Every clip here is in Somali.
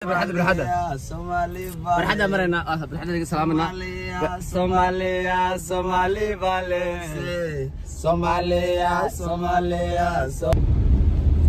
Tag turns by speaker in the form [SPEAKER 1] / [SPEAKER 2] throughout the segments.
[SPEAKER 1] بالحدا
[SPEAKER 2] يا صومالي
[SPEAKER 1] بالحدا مرينا بالحدا اللي سلامنا
[SPEAKER 2] يا صومالي يا صومالي بالي صومالي يا صومالي يا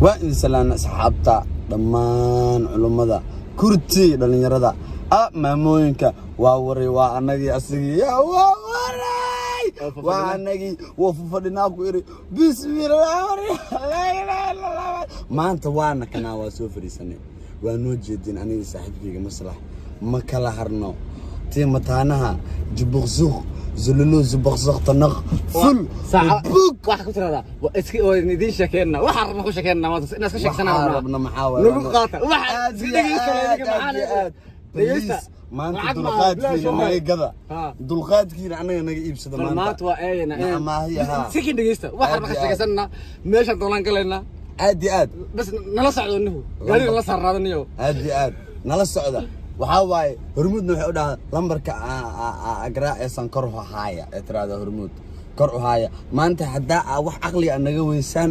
[SPEAKER 2] وإن سلام أصحابتا دمان علمدا كرتي dhalinyarada maamooyinka waa waray waa anagi asigi waa waray waa anagi waa fadhinaa ku iri bismillah maanta waana kana waa soo fariisanay waa noo jeedin aniga saaxiibkayga maslax ma kala harno tii mataanaha jibqsuq zululu zibqsuq tanaq ful
[SPEAKER 1] saaca wax ku tirada iski oo idin sheekeena waxa rabna ku sheekeena ma inaas ka sheegsanaana
[SPEAKER 2] rabna maxaa
[SPEAKER 1] lagu qaata waxa dhegeysta
[SPEAKER 2] maanta dulqaadkiina naga gada dulqaadkiina anaga naga iibsada
[SPEAKER 1] maanta waa eeyna
[SPEAKER 2] maahiyaha
[SPEAKER 1] sikin dhegeysta waxa rabna ka sheegsanaana meesha doolan galayna
[SPEAKER 2] aad
[SPEAKER 1] bas nala socdo nihu gaari la saarradaniyo
[SPEAKER 2] aad nala socda waxa waaye hormuudna waxa u dhahaa lambarka agraa ee san kor u haaya ee tirada hormuud kor u haaya maanta hadaa wax aqli ah naga weysaan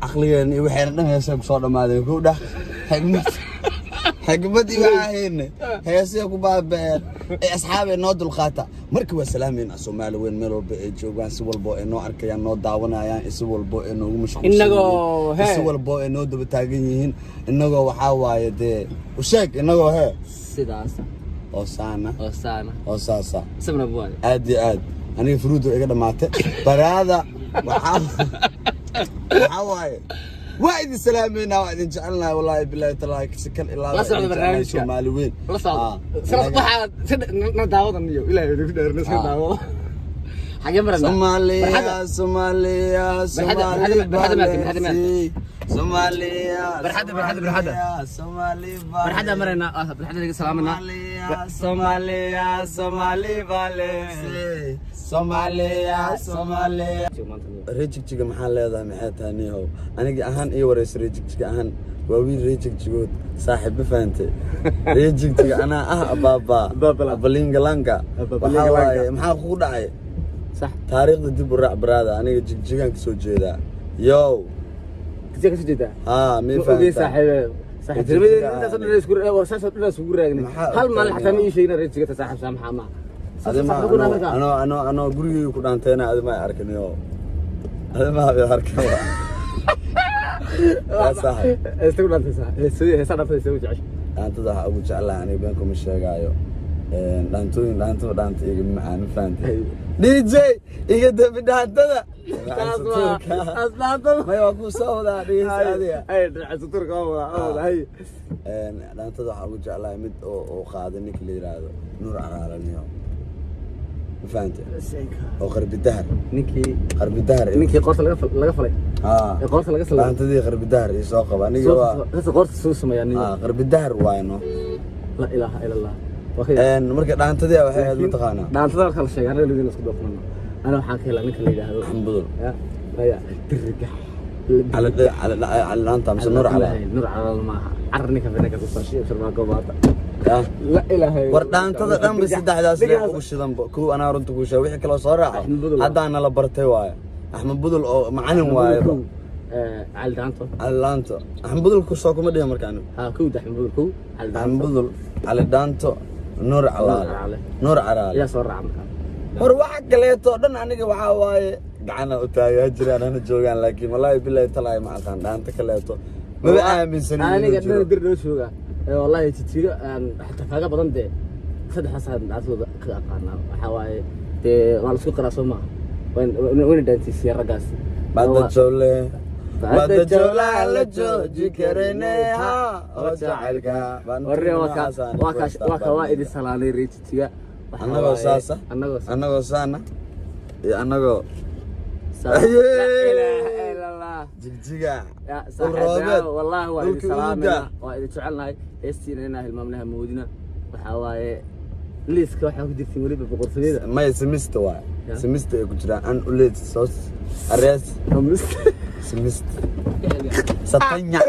[SPEAKER 2] aqligan iyo waxayna dhan heesay ku soo dhamaadeen ku dhax xigmadii waxaan heesay ku baabeen asxaabay noo dulqaata markii waa salaameen Soomaali weyn meel walba ay joogaan si walba ay noo arkayaan noo daawanayaan si walba ay noogu mashquulsan
[SPEAKER 1] inagoo
[SPEAKER 2] si walba ay noo daba taagan yihiin inagoo waxa waaye de u sheeg inagoo
[SPEAKER 1] sidaas oo saana sabna buuay
[SPEAKER 2] aad aniga furuudo iga dhamaatay baraada waxa waaye وايد سلامينا وايد جعلنا والله بالله تلاك سكن إلا
[SPEAKER 1] لا سعود برنامج
[SPEAKER 2] سومالي وين
[SPEAKER 1] لا سعود سرق واحد نداوض النيو إلهي في دير ناس نداوض حاجة مرنا
[SPEAKER 2] سومالي يا سومالي يا سومالي سومالي يا
[SPEAKER 1] بالحدا
[SPEAKER 2] سومالي
[SPEAKER 1] بالحدا مرنا بالحدا اللي سلامنا
[SPEAKER 2] سومالي يا سومالي بالي سومالي يا سومالي ريجيجيga maxaa leedahay maxay tahay oo aniga ahaan iyo wareys rejigtiga ahaan waa wiil rejigtigood saaxiib faante rejigtiga ana ababa balingalanga maxaa ku dhacay
[SPEAKER 1] sax
[SPEAKER 2] taariikhda dib u raac brada aniga jigjigan ka soo jeeda yo
[SPEAKER 1] ka soo jeeda
[SPEAKER 2] mi faante
[SPEAKER 1] saaxiibada inta soo dhees ku isku raagna hal mal xataa ma ii sheegna rejigta saaxiib saamaxama
[SPEAKER 2] أنا أقولي كنا أنتنا هذا ما يعرفني هذا ما يعرفني صحيح
[SPEAKER 1] استقبل أنت صح هي صار في سوي عش
[SPEAKER 2] أنت ده أبو جعله يعني بينكم الشجايو دانتو يجمعنا فانت دي جي يقدر بدها هذا أصلاً ما يوقف سودا دي هذه
[SPEAKER 1] عسطور كوما هاي
[SPEAKER 2] دانتو ده أبو جعله مد أو خادني كلير هذا نور على اليوم فهمت او قرب الدهر
[SPEAKER 1] نيكي
[SPEAKER 2] قرب الدهر
[SPEAKER 1] نيكي قرص laga falay قرص laga salay
[SPEAKER 2] anta di قرب الدهر soo qaba aniga
[SPEAKER 1] waa qurص soo sameeyay
[SPEAKER 2] قرب الدهر waayno
[SPEAKER 1] la ilaaha illa allah
[SPEAKER 2] marka dhaantadii waxay aad u taqaana
[SPEAKER 1] dhaantada kala sheegay aniga isku doofnaa ana waxaan ka helaa ninka la yiraahdo
[SPEAKER 2] xambudul
[SPEAKER 1] ya dirga
[SPEAKER 2] على الأنت مش نور على
[SPEAKER 1] ما عرني كفينك تصاشي شرما قباطة لا إله
[SPEAKER 2] وردان تذا دم بسدح ذا سلك وش ذنب كو أنا رنت كوش ويحك كلا صراحة هذا أنا لبرتي واي أحمد بدل معلم واي
[SPEAKER 1] على دانتو
[SPEAKER 2] أحمد بدل كوساكو مديه مركانه
[SPEAKER 1] كو ده أحمد بدل كو
[SPEAKER 2] أحمد بدل على دانتو نور على
[SPEAKER 1] يا صار عمك
[SPEAKER 2] hor waxa kale to dhan aniga waxa waaye gacana u taagay jiraan ana joogan laakiin wallahi billahi talaay ma aqaan dhaanta kale to ma aaminsanin
[SPEAKER 1] aniga dhan dir loo jooga wallahi jitiga xataa kaaga badan de saddex saac dhaasooda ka aqaana waxa waaye de wala isku qaraaso ma waan dhaantiisii ragaas bada jawle la jooji kareneha oo jacaylka waa ka waa idin salaanay reetiga
[SPEAKER 2] anagoo saasa anagoo saana iyo anagoo jigjiga
[SPEAKER 1] والله وايد سلامنا وايد جعلنا استينا hilmaamnaha moodina waxa waaye liiska waxa ku jirtay waliba boqortooyada
[SPEAKER 2] ma semester waa semester ay ku jiraan an uleed soos areas semester satanya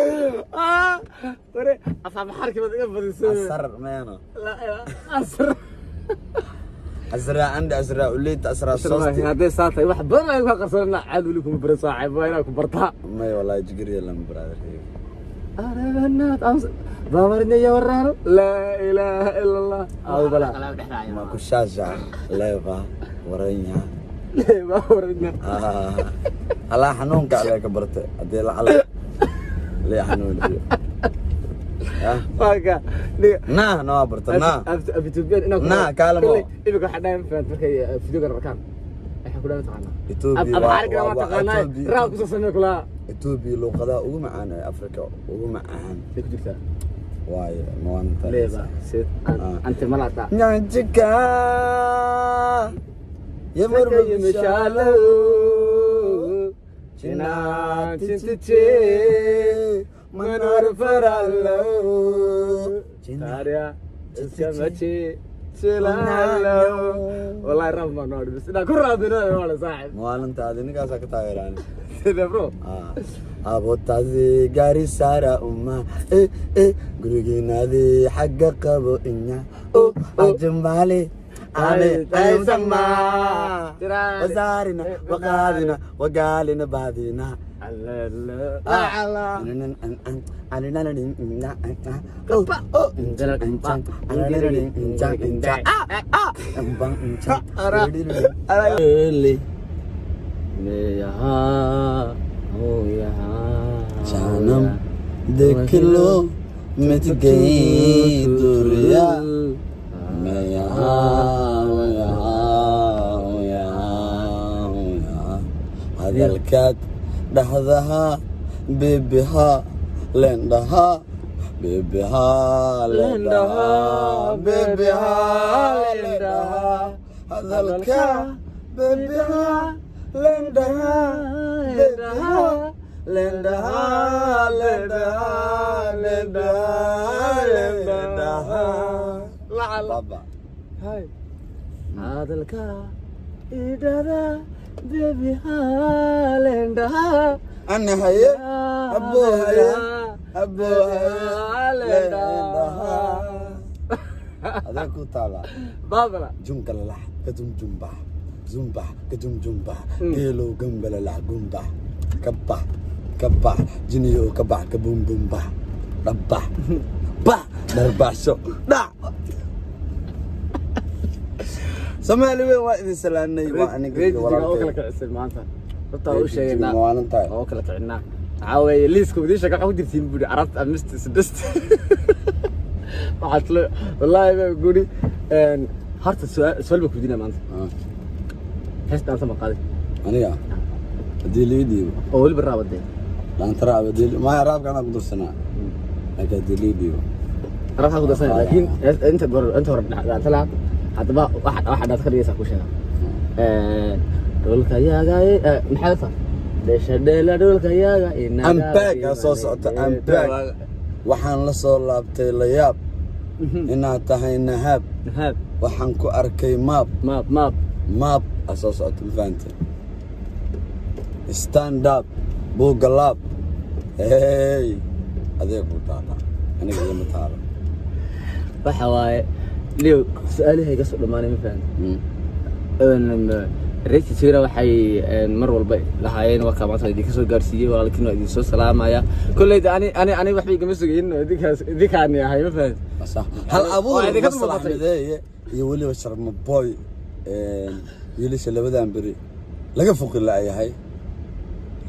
[SPEAKER 1] ore afaa maxarkii iga badisay
[SPEAKER 2] asar meeno
[SPEAKER 1] la asar
[SPEAKER 2] أزرع عندي أزرع وليت أزرع صوصي
[SPEAKER 1] هذا ساعتها واحد برا يقول قرصنا عاد ولكم برا صاحب وين أكو برتا
[SPEAKER 2] ما والله جقري لما برادر
[SPEAKER 1] araganaad amsa bamarnya ya warano la ilaha illallah au bala
[SPEAKER 2] ma ku shaasha leeba waranya
[SPEAKER 1] leeba waranya
[SPEAKER 2] ala xanuunka ale ka barte hadii la cala le xanuun
[SPEAKER 1] Maka
[SPEAKER 2] no bartana
[SPEAKER 1] Ethiopia ina
[SPEAKER 2] na kalamo
[SPEAKER 1] ibika xadaan faan markay video gararkaan waxa ku dhaantana
[SPEAKER 2] Ethiopia
[SPEAKER 1] waa taqaanaa raad ku sameey kula
[SPEAKER 2] Ethiopia luqada ugu macaan ee Afrika ugu macaan
[SPEAKER 1] ku jirta
[SPEAKER 2] waaye maanta
[SPEAKER 1] leeba sid anta malata
[SPEAKER 2] nyanjika yamurba
[SPEAKER 1] yamshalo china tintiche manor farallo taria iskamachi silalo wallahi rabba noor bis ina ku raadina wala saaxib
[SPEAKER 2] maalintaadi ninkaas ka taageeraan
[SPEAKER 1] sida bro
[SPEAKER 2] abotazi gari sara umma gurigeennadi xagga qabo inya ajmali ale taysama wazarina waqadina waqalina badina janam deklo met gay duriya hadalkaad dhaxdaha beebiha lendhaha beebiha lendhaha beebiha lendhaha hadalka beebiha lendhaha beebiha lendhaha lendhaha lendhaha lendhaha baba
[SPEAKER 1] hay hadalka idada beebiha lendhaha
[SPEAKER 2] ana haye abo lendhaha adaa ku taala
[SPEAKER 1] babala
[SPEAKER 2] jungalalah kadum jumba zumba kadum jumba geelo gambalalah gumba kabah jiniyo kabah kabum bumba dabah bah darbasho da Soomaali waa idin salaanay waa aniga
[SPEAKER 1] oo kala kacsan maanta dadka u sheegayna
[SPEAKER 2] maalinta
[SPEAKER 1] oo kala kacina caaway liiska wadisha ka xawdirtiin buri arabta amist sidest waxaad wallahi ma guri harta su'aal ba ku dina maanta heesta aan sama qaaday
[SPEAKER 2] aniga hadii liidiyo
[SPEAKER 1] oo wali baraabade
[SPEAKER 2] laan taraabade ma araabka ana ku dursanaa laakiin hadii liidiyo
[SPEAKER 1] araabka ku dursanaa laakiin inta hore dhaxda hadaba waxa dad khadiyaysa ku sheega dhulka yaaga maxay tahay deesha dheela dhulka yaaga
[SPEAKER 2] ampeg soo socota ampeg waxaan la soo laabtay la yaab inaad tahay nahab waxaan ku arkay map soo socota faanta stand up bugalab hey adeeg ku taala aniga ma taalo
[SPEAKER 1] waxa waaye leo su'aalahay ka soo dhamaanay ma fahmin reerka jira waxay mar walba lahaayeen waa ka maanta idin ka soo gaarsiiyay walaalkiin waa idin soo salaamaya kulleeyda ani waxba igama sugayn idinkaan yahay ma fahmin
[SPEAKER 2] hal abuur maslaxadeeye iyo waliba sharma boy wiilasha labadan bari laga foqi la yahay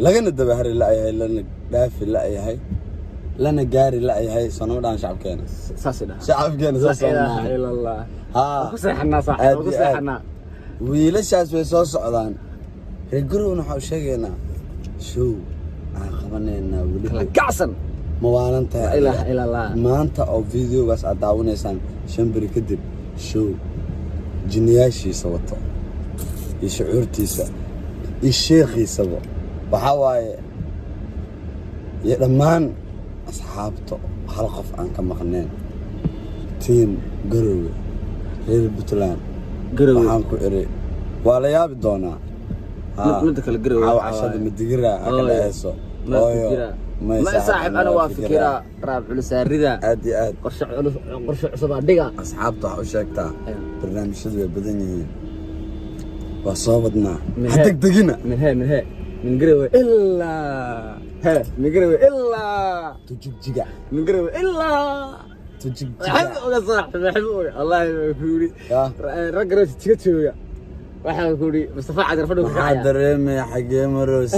[SPEAKER 2] lagana dabahari la yahay lana dhaafi la yahay lana gaari la yahay sanadaan shacabkeena
[SPEAKER 1] saasida
[SPEAKER 2] shacabkeena
[SPEAKER 1] ilaaha illa allah ku seexnaa saaxiib ku seexnaa
[SPEAKER 2] wiilashaas way soo socdaan reerguruna waxa uu sheegaynaa show aan qabanayna wali
[SPEAKER 1] kacsan
[SPEAKER 2] mawaalanta
[SPEAKER 1] ilaaha illa allah
[SPEAKER 2] maanta oo videogaas aad daawanaysaan shambari kadib show jiniyaashiisa wato iyo shucuurtiisa iyo sheekhiisaba waxa waaye iyo dhammaan asxaabta hal qof aan ka maqneen team garowe reer Puntland waxaan ku iri waa la yaabi doonaa
[SPEAKER 1] mid kale garowe
[SPEAKER 2] cashada madigira aka dhayso
[SPEAKER 1] ma saaxib ana waa fikira raab culusaarida
[SPEAKER 2] aad iyo aad
[SPEAKER 1] qorshe cusub dhiga
[SPEAKER 2] asxaabta waxa u sheegtaa barnaamijyadu way badan yihiin waa soo wadnaa degdegina
[SPEAKER 1] min he من قروي إلا ها من قروي إلا
[SPEAKER 2] تجيجيجا
[SPEAKER 1] من قروي إلا
[SPEAKER 2] تجيجيجا
[SPEAKER 1] حبوك صاحبي حبوك الله يكوري
[SPEAKER 2] يا
[SPEAKER 1] رجل تيجي واحد يقولي مصطفى عاد رفضوا
[SPEAKER 2] maxaa dareemaya xagee maroos